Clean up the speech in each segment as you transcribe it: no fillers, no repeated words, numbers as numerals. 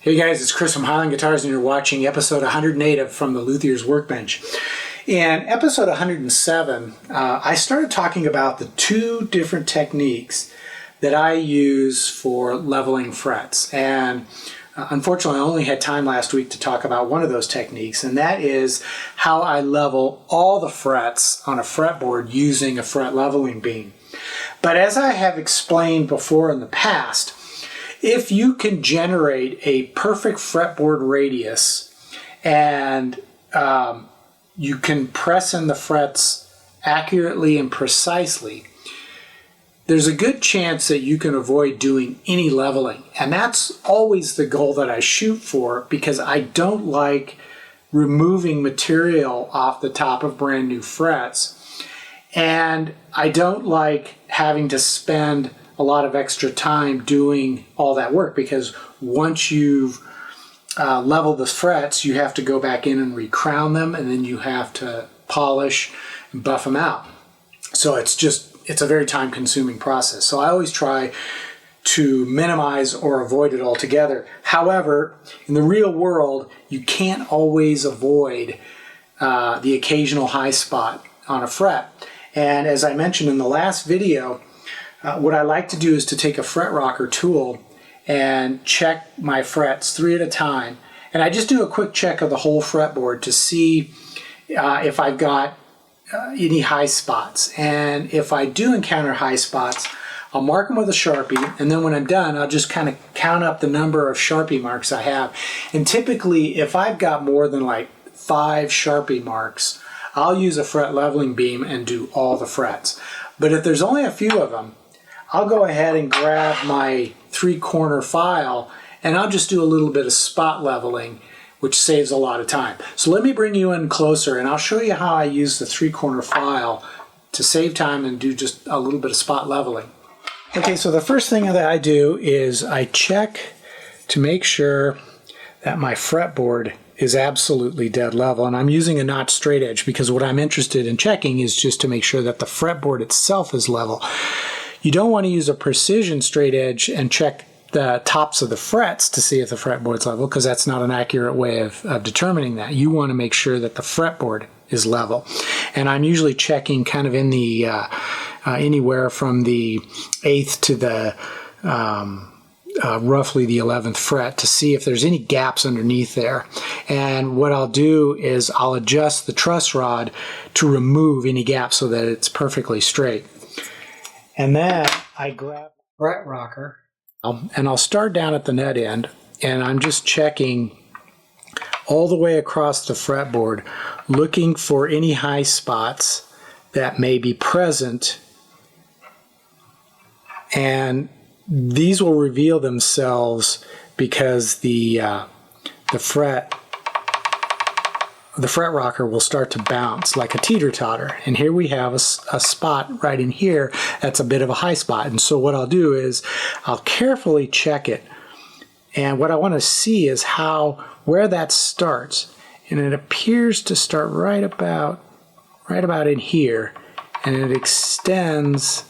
Hey guys, it's Chris from Highland Guitars and you're watching episode 108 of From the Luthier's Workbench. In episode 107, I started talking about the two different techniques that I use for leveling frets. And unfortunately, I only had time last week to talk about one of those techniques, and that is how I level all the frets on a fretboard using a fret leveling beam. But as I have explained before in the past, if you can generate a perfect fretboard radius and you can press in the frets accurately and precisely, there's a good chance that you can avoid doing any leveling. And that's always the goal that I shoot for, because I don't like removing material off the top of brand new frets. And I don't like having to spend a lot of extra time doing all that work, because once you've leveled the frets, you have to go back in and recrown them, and then you have to polish and buff them out. So it's a very time-consuming process. So I always try to minimize or avoid it altogether. However, in the real world, you can't always avoid the occasional high spot on a fret. And as I mentioned in the last video, what I like to do is to take a fret rocker tool and check my frets 3 at a time. And I just do a quick check of the whole fretboard to see if I've got any high spots. And if I do encounter high spots, I'll mark them with a Sharpie, and then when I'm done, I'll just kind of count up the number of Sharpie marks I have. And typically, if I've got more than like 5 Sharpie marks, I'll use a fret leveling beam and do all the frets. But if there's only a few of them, I'll go ahead and grab my 3-corner file and I'll just do a little bit of spot leveling, which saves a lot of time. So let me bring you in closer and I'll show you how I use the 3-corner file to save time and do just a little bit of spot leveling. Okay, so the first thing that I do is I check to make sure that my fretboard is absolutely dead level, and I'm using a not straight edge because what I'm interested in checking is just to make sure that the fretboard itself is level. You don't want to use a precision straight edge and check the tops of the frets to see if the fretboard's level, because that's not an accurate way of determining that. You want to make sure that the fretboard is level. And I'm usually checking kind of in the anywhere from the 8th to the roughly the 11th fret to see if there's any gaps underneath there. And what I'll do is I'll adjust the truss rod to remove any gaps so that it's perfectly straight. And then I grab the fret rocker and I'll start down at the nut end, and I'm just checking all the way across the fretboard, looking for any high spots that may be present. And these will reveal themselves because the fret rocker will start to bounce like a teeter-totter. And here we have a spot right in here that's a bit of a high spot. And so what I'll do is I'll carefully check it. And what I want to see is where that starts. And it appears to start right about in here. And it extends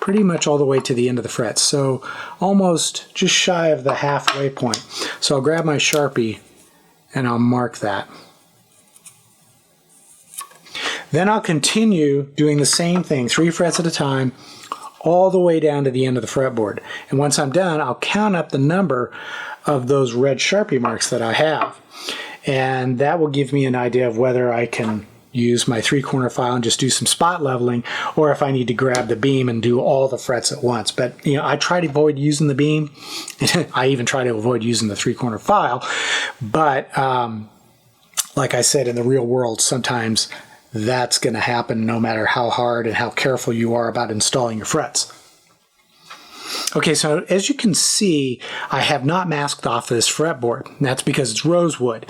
pretty much all the way to the end of the fret. So almost just shy of the halfway point. So I'll grab my Sharpie and I'll mark that. Then I'll continue doing the same thing, 3 frets at a time, all the way down to the end of the fretboard. And once I'm done, I'll count up the number of those red Sharpie marks that I have. And that will give me an idea of whether I can use my 3-corner file and just do some spot leveling, or if I need to grab the beam and do all the frets at once. But I try to avoid using the beam. I even try to avoid using the 3-corner file. But like I said, in the real world, sometimes that's going to happen no matter how hard and how careful you are about installing your frets. Okay, so as you can see, I have not masked off this fretboard. That's because it's rosewood.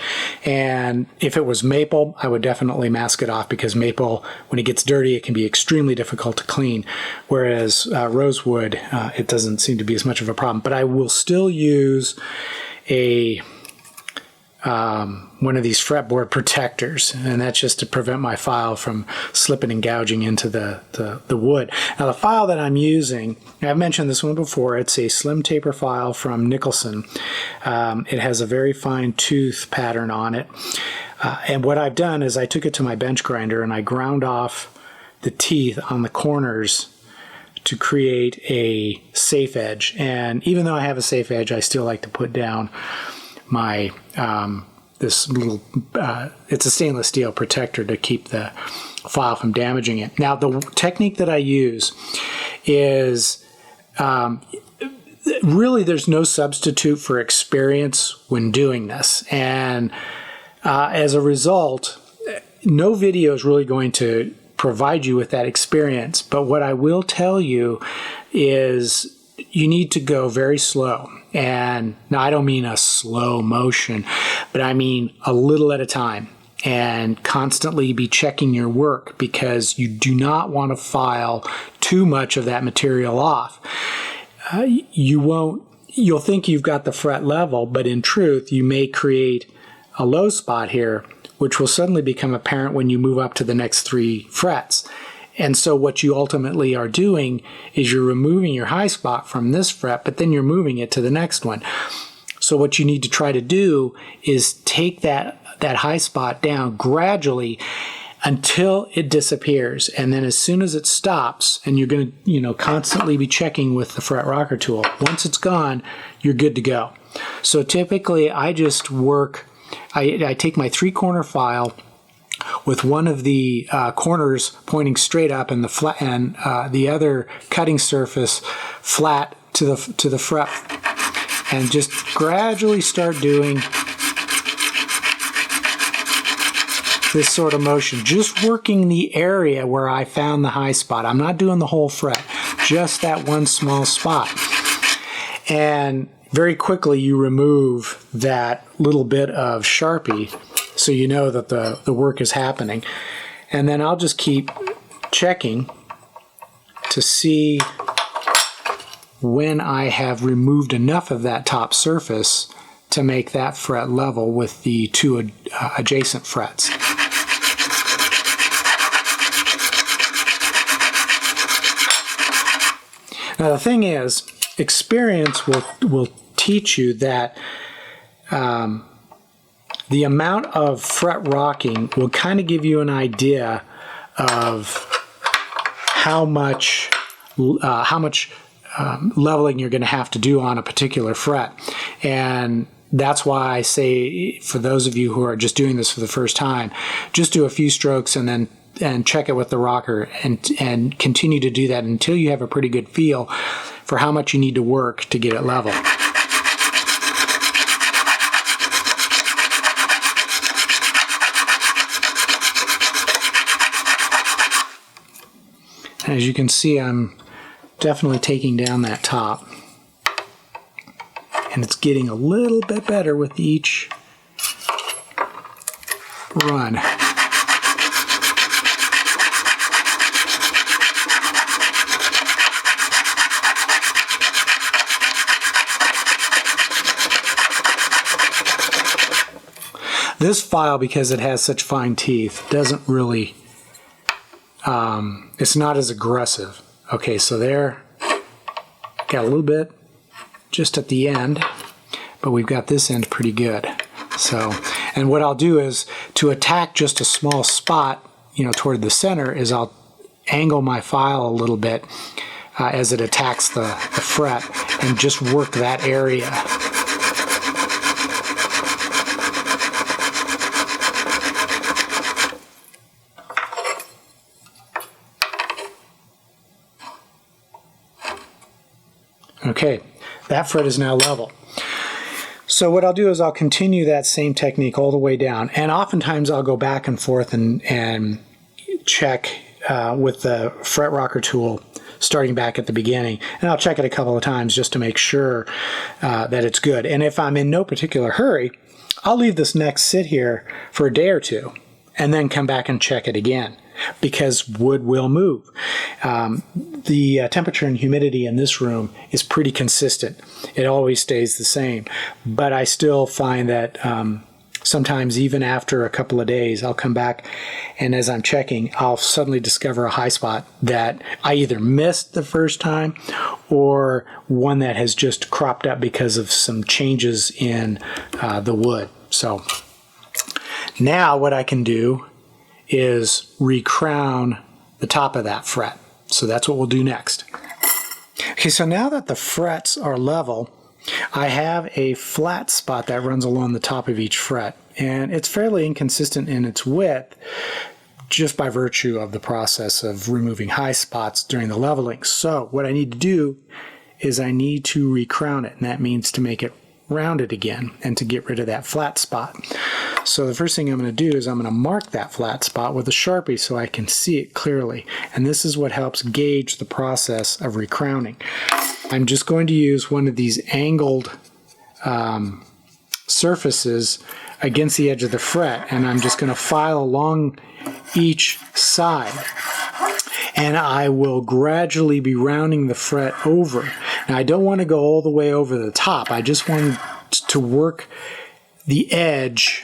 And if it was maple, I would definitely mask it off, because maple, when it gets dirty, it can be extremely difficult to clean. Whereas rosewood, it doesn't seem to be as much of a problem. But I will still use a one of these fretboard protectors, and that's just to prevent my file from slipping and gouging into the wood. Now the file that I'm using, I've mentioned this one before, it's a slim taper file from Nicholson. It has a very fine tooth pattern on it, and what I've done is I took it to my bench grinder and I ground off the teeth on the corners to create a safe edge. And even though I have a safe edge, I still like to put down my this little it's a stainless steel protector to keep the file from damaging it. Now the technique that I use is really there's no substitute for experience when doing this, and as a result no video is really going to provide you with that experience. But what I will tell you is you need to go very slow. And now I don't mean a slow motion, but I mean a little at a time, and constantly be checking your work, because you do not want to file too much of that material off. You'll think you've got the fret level, but in truth you may create a low spot here, which will suddenly become apparent when you move up to the next 3 frets. And so what you ultimately are doing is you're removing your high spot from this fret, but then you're moving it to the next one. So what you need to try to do is take that high spot down gradually until it disappears. And then as soon as it stops, and you're going to constantly be checking with the fret rocker tool, once it's gone, you're good to go. So typically I just work, I take my 3-corner file with one of the corners pointing straight up and the other cutting surface flat to the fret, and just gradually start doing this sort of motion, just working the area where I found the high spot. I'm not doing the whole fret, just that one small spot. And very quickly you remove that little bit of Sharpie, so you know that the work is happening. And then I'll just keep checking to see when I have removed enough of that top surface to make that fret level with the 2 adjacent frets. Now the thing is, experience will teach you that the amount of fret rocking will kind of give you an idea of how much leveling you're going to have to do on a particular fret. And that's why I say, for those of you who are just doing this for the first time, just do a few strokes and check it with the rocker, and continue to do that until you have a pretty good feel for how much you need to work to get it level. As you can see, I'm definitely taking down that top, and it's getting a little bit better with each run. This file, because it has such fine teeth, doesn't really, it's not as aggressive. Okay, so there, got a little bit just at the end, but we've got this end pretty good. So, and what I'll do is, to attack just a small spot, toward the center, is I'll angle my file a little bit as it attacks the fret, and just work that area. Okay, that fret is now level. So what I'll do is I'll continue that same technique all the way down, and oftentimes I'll go back and forth and check with the fret rocker tool, starting back at the beginning, and I'll check it a couple of times just to make sure that it's good. And if I'm in no particular hurry, I'll leave this neck sit here for a day or two and then come back and check it again, because wood will move. The temperature and humidity in this room is pretty consistent. It always stays the same, but I still find that sometimes even after a couple of days, I'll come back, and as I'm checking, I'll suddenly discover a high spot that I either missed the first time or one that has just cropped up because of some changes in the wood. So now what I can do is recrown the top of that fret. So that's what we'll do next. Okay, so now that the frets are level, I have a flat spot that runs along the top of each fret, and it's fairly inconsistent in its width just by virtue of the process of removing high spots during the leveling. So what I need to do is I need to recrown it, and that means to make it rounded again and to get rid of that flat spot. So the first thing I'm going to do is I'm going to mark that flat spot with a Sharpie so I can see it clearly, and this is what helps gauge the process of recrowning. I'm just going to use one of these angled surfaces against the edge of the fret, and I'm just going to file along each side, and I will gradually be rounding the fret over. Now I don't want to go all the way over the top. I just want to work the edge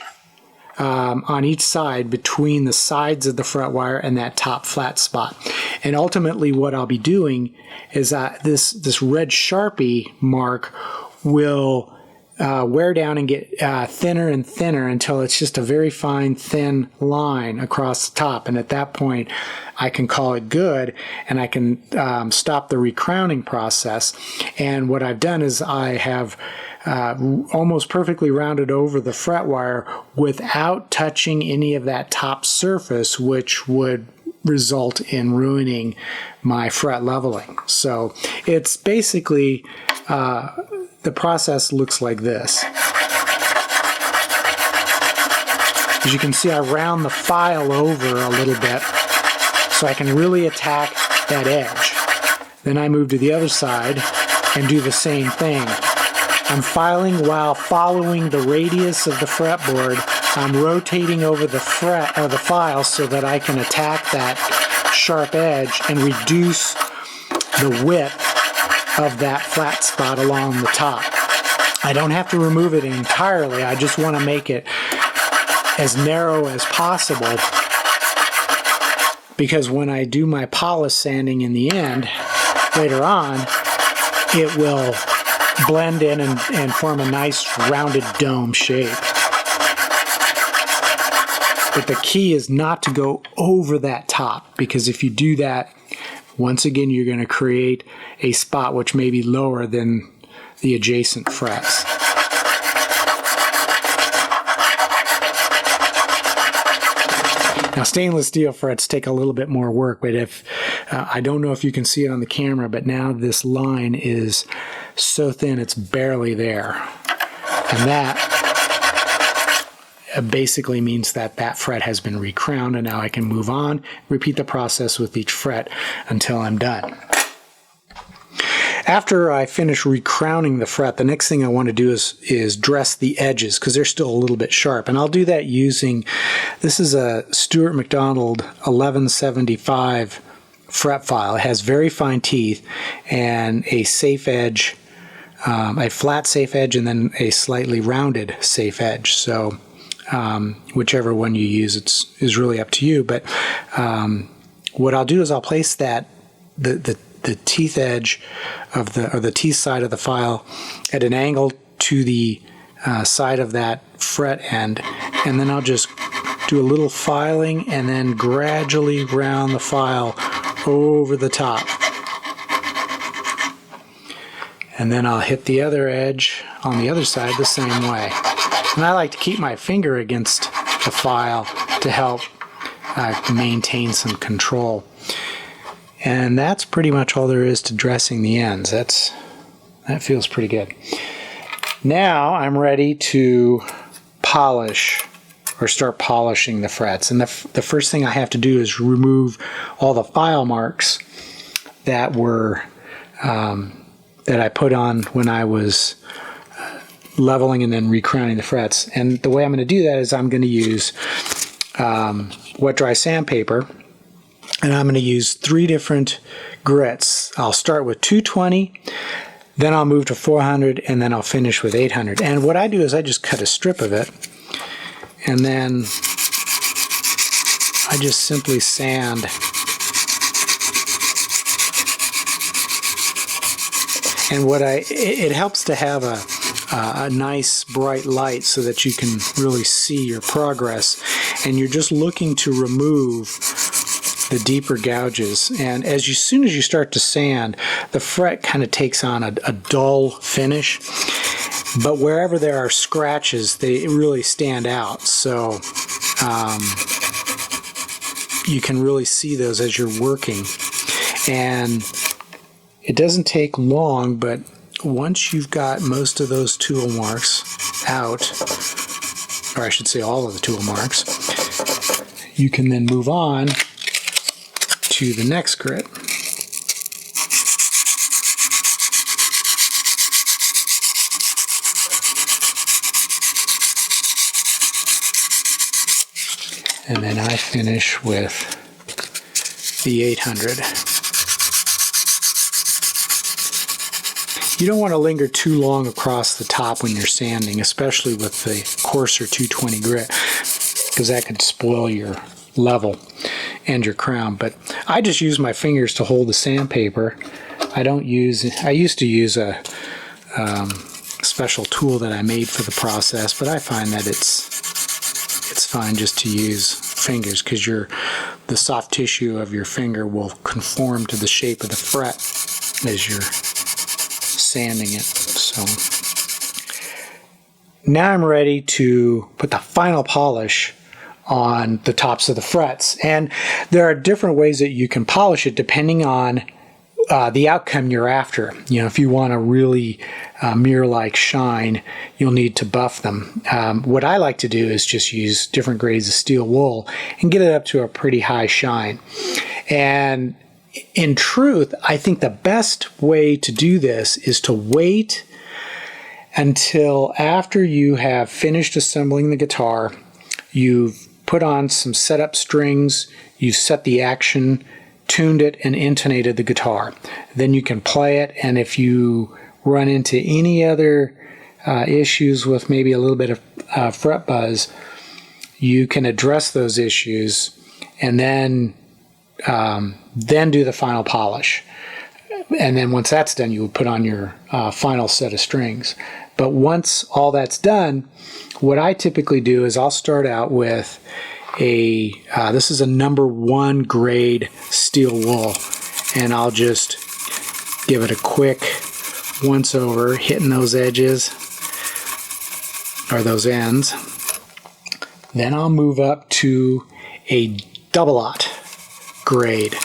on each side between the sides of the fret wire and that top flat spot. And ultimately what I'll be doing is this red Sharpie mark will wear down and get thinner and thinner until it's just a very fine thin line across the top, and at that point I can call it good and I can stop the recrowning process. And what I've done is I have almost perfectly rounded over the fret wire without touching any of that top surface, which would result in ruining my fret leveling. So it's basically the process looks like this. As you can see, I round the file over a little bit so I can really attack that edge. Then I move to the other side and do the same thing. I'm filing while following the radius of the fretboard. I'm rotating over the fret or the file so that I can attack that sharp edge and reduce the width of that flat spot along the top. I don't have to remove it entirely. I just want to make it as narrow as possible, because when I do my polish sanding in the end, later on, it will blend in and form a nice rounded dome shape. But the key is not to go over that top, because if you do that, once again, you're going to create a spot which may be lower than the adjacent frets. Now, stainless steel frets take a little bit more work, but if I don't know if you can see it on the camera, but now this line is so thin it's barely there. And that basically means that that fret has been recrowned, and now I can move on, repeat the process with each fret until I'm done. After I finish recrowning the fret, the next thing I want to do is dress the edges, because they're still a little bit sharp. And I'll do that using, this is a Stuart McDonald 1175 fret file. It has very fine teeth and a safe edge, a flat safe edge, and then a slightly rounded safe edge. So whichever one you use is really up to you. But what I'll do is I'll place that the teeth edge of the teeth side of the file at an angle to the side of that fret end, and then I'll just do a little filing and then gradually round the file over the top. And then I'll hit the other edge on the other side the same way. And I like to keep my finger against the file to help maintain some control. And that's pretty much all there is to dressing the ends. That feels pretty good. Now I'm ready to polish or start polishing the frets. And the first thing I have to do is remove all the file marks that were that I put on when I was leveling and then recrowning the frets. And the way I'm going to do that is I'm going to use wet dry sandpaper, and I'm going to use 3 different grits. I'll start with 220, then I'll move to 400, and then I'll finish with 800. And what I do is I just cut a strip of it, and then I just simply sand. And it helps to have a nice bright light so that you can really see your progress, and you're just looking to remove the deeper gouges. And soon as you start to sand, the fret kind of takes on a dull finish, but wherever there are scratches, they really stand out. So you can really see those as you're working. And it doesn't take long, but once you've got most of those tool marks out, or I should say all of the tool marks, you can then move on to the next grit. And then I finish with the 800. You don't want to linger too long across the top when you're sanding, especially with the coarser 220 grit, because that could spoil your level and your crown. But I just use my fingers to hold the sandpaper. I used to use a special tool that I made for the process, but I find that it's fine just to use fingers, because the soft tissue of your finger will conform to the shape of the fret as you're sanding it. So now I'm ready to put the final polish on the tops of the frets, and there are different ways that you can polish it depending on the outcome you're after. You know, if you want a really mirror-like shine, you'll need to buff them. What I like to do is just use different grades of steel wool and get it up to a pretty high shine. And in truth, I think the best way to do this is to wait until after you have finished assembling the guitar, you've put on some setup strings, you've set the action, tuned it, and intonated the guitar. Then you can play it, and if you run into any other issues with maybe a little bit of fret buzz, you can address those issues and then do the final polish. And then once that's done, you would put on your final set of strings. But once all that's done, what I typically do is I'll start out with this is a number 1 grade steel wool, and I'll just give it a quick once over, hitting those edges or those ends. Then I'll move up to a double-aught grade,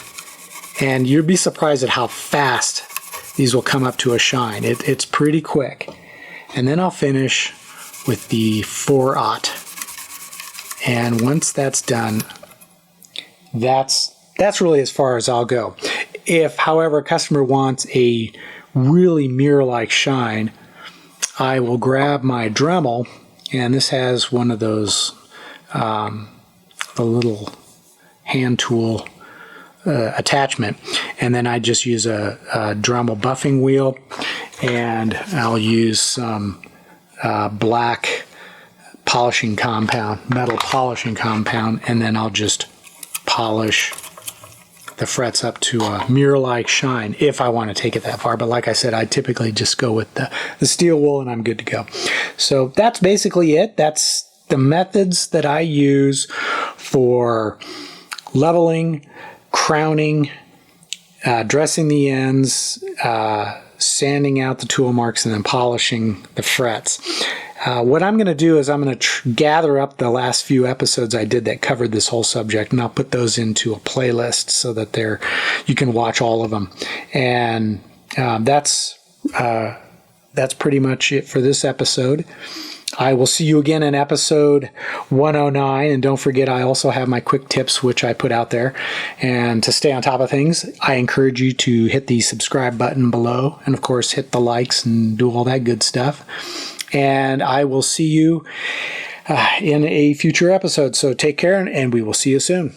and you'd be surprised at how fast these will come up to a shine. It's pretty quick. And then I'll finish with the 4-aught. And once that's done, that's really as far as I'll go. If, however, a customer wants a really mirror-like shine, I will grab my Dremel, and this has one of those the little hand tool attachment, and then I just use a Dremel buffing wheel, and I'll use some black polishing compound, metal polishing compound, and then I'll just polish the frets up to a mirror-like shine if I want to take it that far. But like I said, I typically just go with the steel wool and I'm good to go. So that's basically it. That's the methods that I use for leveling, crowning, dressing the ends, sanding out the tool marks, and then polishing the frets. What I'm going to do is I'm going to gather up the last few episodes I did that covered this whole subject, and I'll put those into a playlist so that you can watch all of them. And that's pretty much it for this episode. I will see you again in episode 109, and don't forget I also have my quick tips which I put out there. And to stay on top of things, I encourage you to hit the subscribe button below, and of course hit the likes and do all that good stuff. And I will see you in a future episode. So take care, and we will see you soon.